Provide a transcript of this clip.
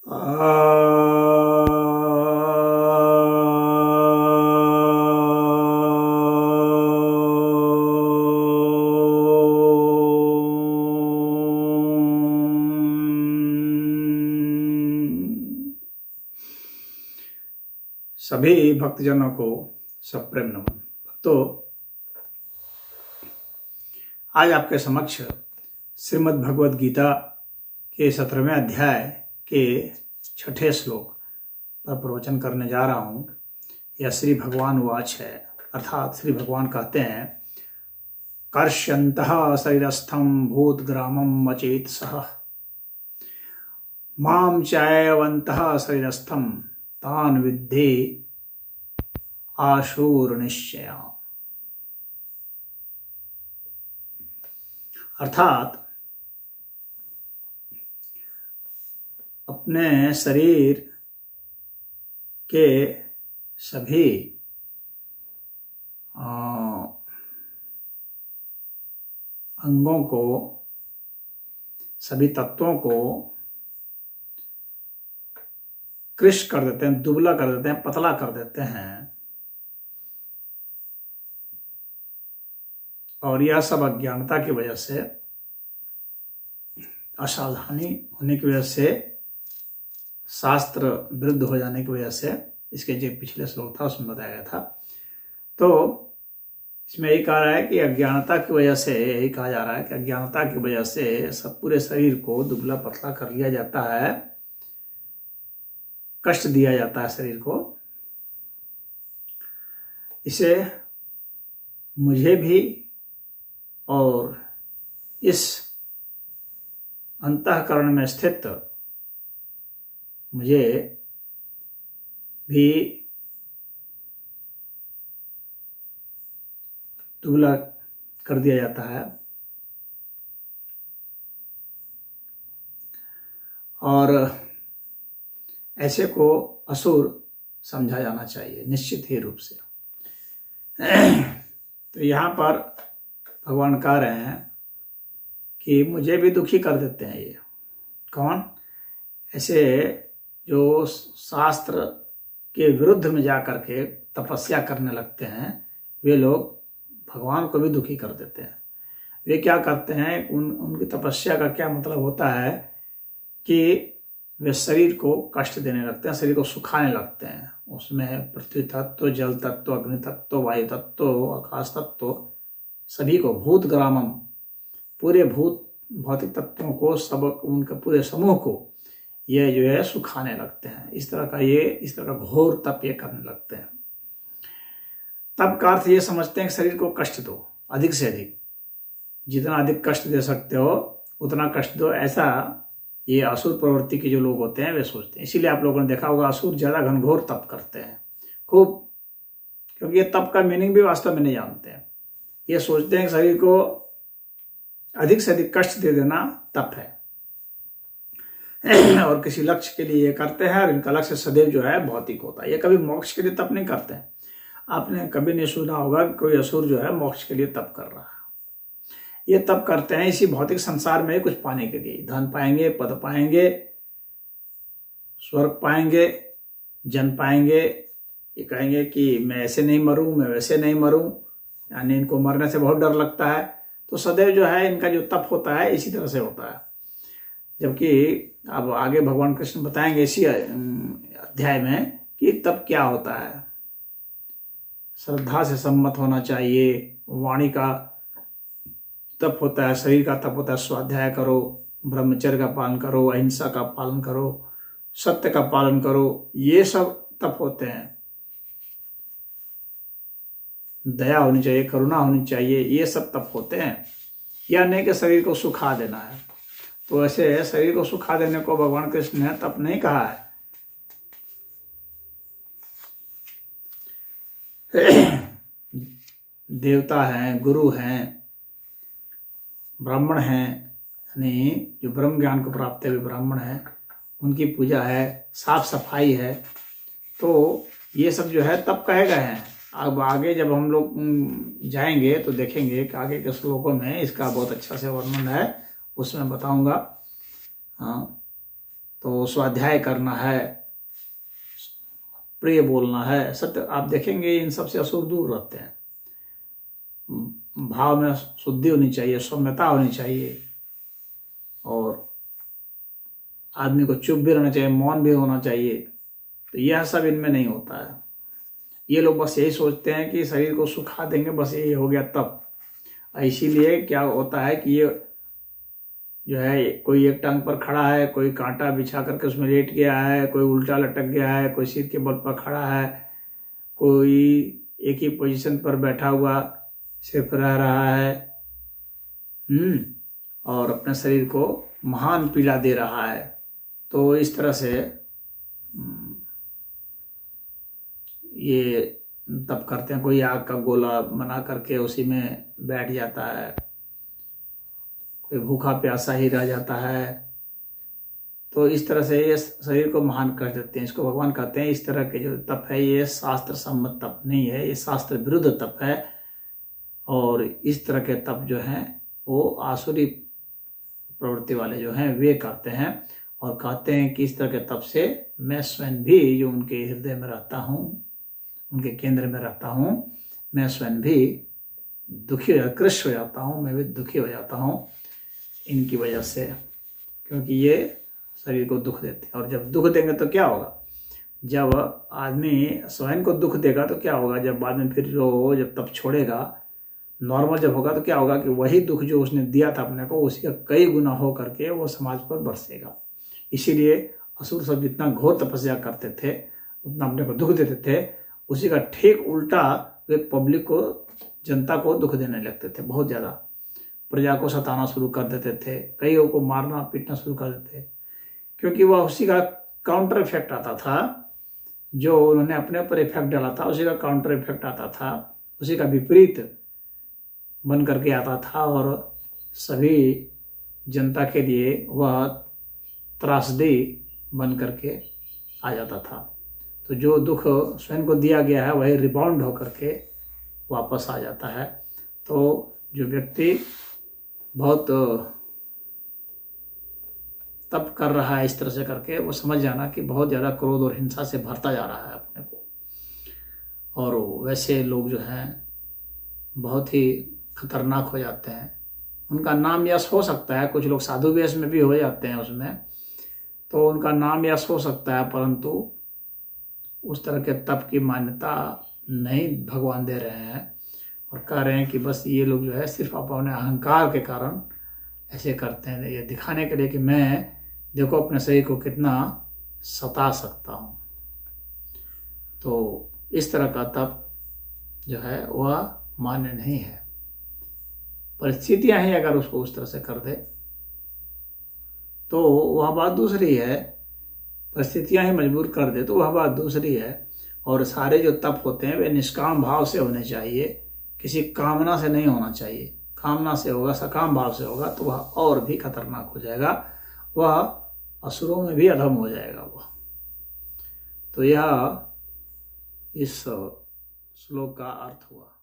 सभी भक्तजनों को सप्रेम नमन। भक्तों, आज आपके समक्ष श्रीमद् भगवद गीता के 17वें अध्याय के 6ठे श्लोक पर प्रवचन करने जा रहा हूँ। यह श्री भगवान वाच है, अर्थात श्री भगवान कहते हैं, कर्ष्यन्तः शरीरस्थं भूतग्रामम् अचेतसः मां चायवन्तः शरीरस्थं तान् विद्धि आशुर निश्चय। अर्थात अपने शरीर के सभी अंगों को, सभी तत्वों को कृश कर देते हैं, दुबला कर देते हैं, पतला कर देते हैं। और यह सब अज्ञानता की वजह से, असावधानी होने की वजह से, शास्त्र विरुद्ध हो जाने की वजह से, इसके जो पिछले श्लोक था उसमें बताया गया था। तो इसमें यही कहा रहा है कि अज्ञानता की वजह से, यही कहा जा रहा है कि अज्ञानता की वजह से सब पूरे शरीर को दुबला पतला कर लिया जाता है, कष्ट दिया जाता है शरीर को। इसे मुझे भी और इस अंतःकरण में स्थित मुझे भी दुबला कर दिया जाता है। और ऐसे को असुर समझा जाना चाहिए निश्चित ही रूप से। तो यहाँ पर भगवान कह रहे हैं कि मुझे भी दुखी कर देते हैं ये। कौन? ऐसे जो शास्त्र के विरुद्ध में जा कर के तपस्या करने लगते हैं, वे लोग भगवान को भी दुखी कर देते हैं। वे क्या करते हैं, उनकी तपस्या का क्या मतलब होता है कि वे शरीर को कष्ट देने लगते हैं, शरीर को सुखाने लगते हैं। उसमें पृथ्वी तत्व, जल तत्व, अग्नि तत्व, वायु तत्व, आकाश तत्व, सभी को, भूत ग्रामम, पूरे भौतिक तत्वों को, सब उनके पूरे समूह को ये जो है सुखाने लगते हैं। इस तरह का घोर तप ये करने लगते हैं। तप का अर्थ ये समझते हैं कि शरीर को कष्ट दो, अधिक से अधिक, जितना अधिक कष्ट दे सकते हो उतना कष्ट दो, ऐसा ये असुर प्रवृत्ति के जो लोग होते हैं वे सोचते हैं। इसीलिए आप लोगों ने देखा होगा, असुर ज्यादा घनघोर तप करते हैं खूब, क्योंकि ये तप का मीनिंग भी वास्तव में नहीं जानते हैं। ये सोचते हैं कि शरीर को अधिक से अधिक कष्ट दे देना तप है, और किसी लक्ष्य के लिए ये करते हैं, और इनका लक्ष्य सदैव जो है भौतिक होता है। ये कभी मोक्ष के लिए तप नहीं करते हैं। आपने कभी नहीं सुना होगा कि कोई असुर जो है मोक्ष के लिए तप कर रहा है। ये तप करते हैं इसी भौतिक संसार में कुछ पाने के लिए, धन पाएंगे, पद पाएंगे, स्वर्ग पाएंगे, जन पाएंगे। ये कहेंगे कि मैं ऐसे नहीं मरूं, मैं वैसे नहीं मरूं, यानी इनको मरने से बहुत डर लगता है। तो सदैव जो है इनका जो तप होता है इसी तरह से होता है। जबकि अब आगे भगवान कृष्ण बताएंगे इसी अध्याय में कि तप क्या होता है। श्रद्धा से सम्मत होना चाहिए, वाणी का तप होता है, शरीर का तप होता है, स्वाध्याय करो, ब्रह्मचर्य का पालन करो, अहिंसा का पालन करो, सत्य का पालन करो, ये सब तप होते हैं। दया होनी चाहिए, करुणा होनी चाहिए, ये सब तप होते हैं। यह नहीं कि शरीर को सुखा देना है। तो ऐसे शरीर को सुखा देने को भगवान कृष्ण ने तप नहीं कहा है। देवता हैं, गुरु हैं, ब्राह्मण हैं, यानी जो ब्रह्म ज्ञान को प्राप्त है वे ब्राह्मण हैं, उनकी पूजा है, साफ सफाई है, तो ये सब जो है तप कहे गए हैं। अब आगे जब हम लोग जाएंगे तो देखेंगे कि आगे के श्लोकों में इसका बहुत अच्छा से वर्णन है, उसमें बताऊंगा। हाँ, तो स्वाध्याय करना है, प्रिय बोलना है, सत्य। आप देखेंगे इन सबसे असुर दूर रहते हैं। भाव में शुद्धि होनी चाहिए, सौम्यता होनी चाहिए, और आदमी को चुप भी रहना चाहिए, मौन भी होना चाहिए। तो यह सब इनमें नहीं होता है। ये लोग बस यही सोचते हैं कि शरीर को सुखा देंगे, बस ये हो गया तब। इसीलिए क्या होता है कि ये जो है, कोई एक टांग पर खड़ा है, कोई कांटा बिछा करके उसमें लेट गया है, कोई उल्टा लटक गया है, कोई सिर के बल पर खड़ा है, कोई एक ही पोजीशन पर बैठा हुआ सिर्फ रह रहा है, और अपने शरीर को महान पीड़ा दे रहा है। तो इस तरह से ये तब करते हैं। कोई आग का गोला बना करके उसी में बैठ जाता है, कोई भूखा प्यासा ही रह जाता है। तो इस तरह से ये शरीर को महान कर देते हैं। इसको भगवान कहते हैं इस तरह के जो तप है ये शास्त्र सम्मत तप नहीं है, ये शास्त्र विरुद्ध तप है। और इस तरह के तप जो हैं वो आसुरी प्रवृत्ति वाले जो हैं वे करते हैं, और कहते हैं कि इस तरह के तप से मैं स्वयं भी जो उनके हृदय में रहता हूँ, उनके केंद्र में रहता हूँ, मैं स्वयं भी दुखी कृष्ण हो जाता हूँ, मैं भी दुखी हो जाता हूँ इनकी वजह से, क्योंकि ये शरीर को दुख देते हैं। और जब दुख देंगे तो क्या होगा, जब आदमी स्वयं को दुख देगा तो क्या होगा, जब बाद में फिर जब तप छोड़ेगा, नॉर्मल जब होगा, तो क्या होगा कि वही दुख जो उसने दिया था अपने को, उसी का कई गुना हो करके वो समाज पर बरसेगा। इसीलिए असुर सब जितना घोर तपस्या करते थे, उतना अपने को दुख देते थे, उसी का ठीक उल्टा वे पब्लिक को, जनता को दुख देने लगते थे। बहुत ज़्यादा प्रजा को सताना शुरू कर देते थे, कईयों को मारना पीटना शुरू कर देते थे, क्योंकि वह उसी का काउंटर इफेक्ट आता था। जो उन्होंने अपने ऊपर इफेक्ट डाला था उसी का काउंटर इफेक्ट आता था, उसी का विपरीत बन करके आता था, और सभी जनता के लिए वह त्रासदी बन करके आ जाता था। तो जो दुख स्वयं को दिया गया है वही रिबाउंड होकर के वापस आ जाता है। तो जो व्यक्ति बहुत तप कर रहा है इस तरह से करके, वो समझ जाना कि बहुत ज़्यादा क्रोध और हिंसा से भरता जा रहा है अपने को। और वैसे लोग जो हैं बहुत ही खतरनाक हो जाते हैं। उनका नाम यश हो सकता है, कुछ लोग साधु वेश में भी हो जाते हैं उसमें, तो उनका नाम यश हो सकता है, परंतु उस तरह के तप की मान्यता नहीं भगवान दे रहे हैं, और कह रहे हैं कि बस ये लोग जो है सिर्फ अपने अहंकार के कारण ऐसे करते हैं, ये दिखाने के लिए कि मैं देखो अपने शरीर को कितना सता सकता हूँ। तो इस तरह का तप जो है वह मान्य नहीं है। परिस्थितियां ही अगर उसको उस तरह से कर दे तो वह बात दूसरी है, परिस्थितियां ही मजबूर कर दे तो वह बात दूसरी है। और सारे जो तप होते हैं वे निष्काम भाव से होने चाहिए, किसी कामना से नहीं होना चाहिए। कामना से होगा, सकाम भाव से होगा तो वह और भी खतरनाक हो जाएगा, वह असुरों में भी अधम हो जाएगा वह। तो यह इस श्लोक का अर्थ हुआ।